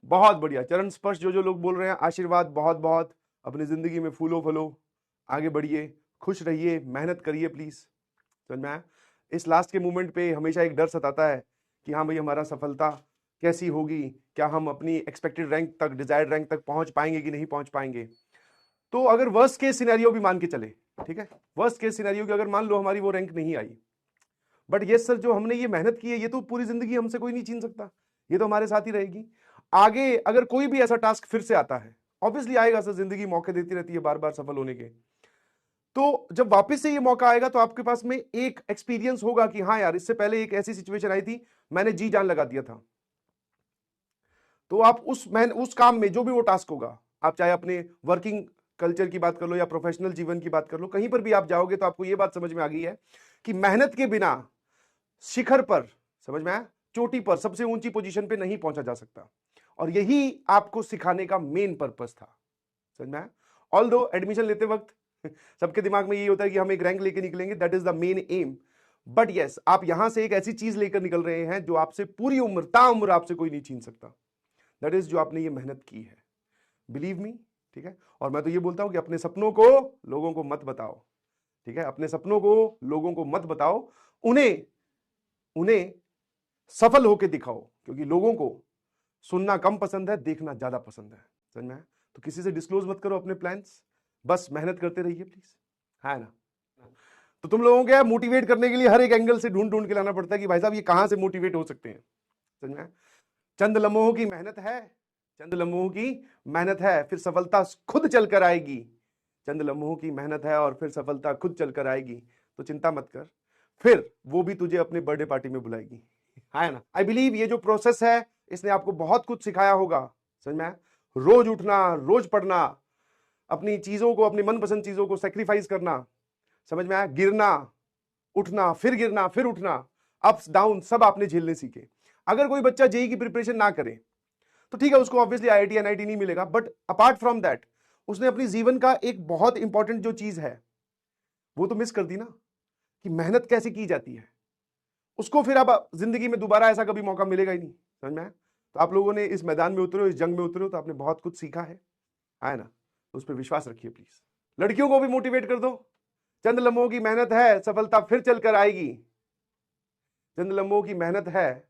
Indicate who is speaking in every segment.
Speaker 1: बहुत बढ़िया, चरण स्पर्श जो जो लोग बोल रहे हैं, आशीर्वाद बहुत बहुत। अपनी जिंदगी में फूलो फलो, आगे बढ़िए, खुश रहिए, मेहनत करिए प्लीज। समझ में आया? इस लास्ट के मोमेंट पे हमेशा एक डर सताता है कि हाँ भाई, हमारा सफलता कैसी होगी, क्या हम अपनी एक्सपेक्टेड रैंक तक, डिजायर्ड रैंक तक पहुंच पाएंगे कि नहीं पहुंच पाएंगे। तो अगर वर्स्ट केस सिनेरियो भी मान के चले, ठीक है, वर्स्ट केस सिनेरियो की अगर मान लो हमारी वो रैंक नहीं आई, बट ये सर जो हमने ये मेहनत की है, ये तो पूरी जिंदगी हमसे कोई नहीं छीन सकता, ये तो हमारे साथ ही रहेगी। आगे अगर कोई भी ऐसा टास्क फिर से आता है, ऑब्वियसली आएगा सर, जिंदगी मौके देती रहती है बार बार सफल होने के। तो जब वापस से ये मौका आएगा तो आपके पास में एक एक्सपीरियंस होगा कि हाँ यार, इससे पहले एक ऐसी सिचुएशन आई थी, मैंने जी जान लगा दिया था। तो आप उस काम में जो भी वो टास्क होगा, आप चाहे अपने वर्किंग कल्चर की बात कर लो या प्रोफेशनल जीवन की बात कर लो, कहीं पर भी आप जाओगे तो आपको ये बात समझ में आ गई है कि मेहनत के बिना शिखर पर, समझ में आया, चोटी पर, सबसे ऊंची पोजीशन पे नहीं पहुंचा जा सकता। और यही आपको सिखाने का मेन पर्पस था। समझ में आया? ऑल्दो एडमिशन लेते वक्त सबके दिमाग में यही होता है कि हम एक रैंक लेके निकलेंगे, that is the main M. But yes, आप यहां से एक ऐसी चीज लेकर निकल रहे हैं जो आपसे पूरी उम्र, ताउम्र आपसे कोई नहीं छीन सकता। दैट इज जो आपने ये मेहनत की है, बिलीव मी। ठीक है, और मैं तो ये बोलता हूं कि अपने सपनों को लोगों को मत बताओ। ठीक है, अपने सपनों को लोगों को मत बताओ, उन्हें उन्हें सफल होकर दिखाओ, क्योंकि लोगों को सुनना कम पसंद है, देखना ज्यादा पसंद है। समझ में आया? तो किसी से डिस्क्लोज मत करो अपने प्लान्स, बस मेहनत करते रहिए प्लीज, है ना। तो तुम लोगों को मोटिवेट करने के लिए हर एक एंगल से ढूंढ ढूंढ के लाना पड़ता है कि भाई साहब ये कहां से मोटिवेट हो सकते हैं। समझ में आया? चंद लम्हों की मेहनत है, चंद लम्हों की मेहनत है, फिर सफलता खुद चलकर आएगी। चंद लम्हों की मेहनत है और फिर सफलता खुद चलकर आएगी। तो चिंता मत कर, फिर वो भी तुझे अपने बर्थडे पार्टी में बुलाएगी, है ना। आई बिलीव ये जो प्रोसेस है, इसने आपको बहुत कुछ सिखाया होगा। समझ में आया? रोज उठना, रोज पढ़ना, अपनी चीजों को, अपनी मनपसंद चीजों को सेक्रीफाइस करना। समझ में आया? गिरना, उठना, फिर गिरना, फिर उठना, अप्स डाउन सब आपने झेलने सीखे। अगर कोई बच्चा जेई की प्रिपरेशन ना करे तो ठीक है, उसको ऑब्वियसली आईआईटी एनआईटी नहीं मिलेगा, बट अपार्ट फ्रॉम दैट उसने अपनी जीवन का एक बहुत इंपॉर्टेंट जो चीज है वो तो मिस कर दी ना, कि मेहनत कैसे की जाती है। उसको फिर अब जिंदगी में दोबारा ऐसा कभी मौका मिलेगा ही नहीं। समझ में आया? तो आप लोगों ने इस मैदान में उतरे हो, इस जंग में उतरे हो, तो आपने बहुत कुछ सीखा है ना। तो उस पर विश्वास रखिए प्लीज। लड़कियों को भी मोटिवेट कर दो, चंद लम्हों की मेहनत है, सफलता फिर चलकर आएगी। चंद लम्हों की मेहनत है,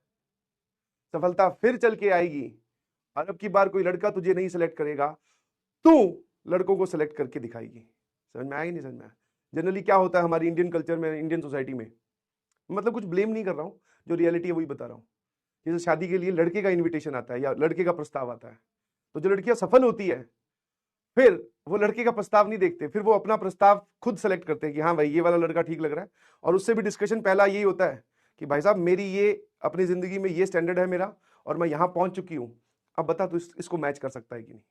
Speaker 1: सफलता फिर चल के आएगी। और अब की बार कोई लड़का तुझे नहीं सिलेक्ट करेगा, तू लड़कों को सिलेक्ट करके दिखाएगी। समझ में आया कि नहीं समझ में आया? जनरली क्या होता है हमारी इंडियन कल्चर में, इंडियन सोसाइटी में, मतलब कुछ ब्लेम नहीं कर रहा हूं, जो रियलिटी है वही बता रहा हूं। जैसे शादी के लिए लड़के का इनविटेशन आता है या लड़के का प्रस्ताव आता है, तो जो लड़कियां सफल होती है फिर वो लड़के का प्रस्ताव नहीं देखते, फिर वो अपना प्रस्ताव खुद सेलेक्ट करते हैं कि हाँ भाई ये वाला लड़का ठीक लग रहा है। और उससे भी डिस्कशन पहला यही होता है कि भाई साहब मेरी ये अपनी जिंदगी में ये स्टैंडर्ड है मेरा, और मैं यहां पहुंच चुकी हूं, अब बता तू इसको मैच कर सकता है कि नहीं।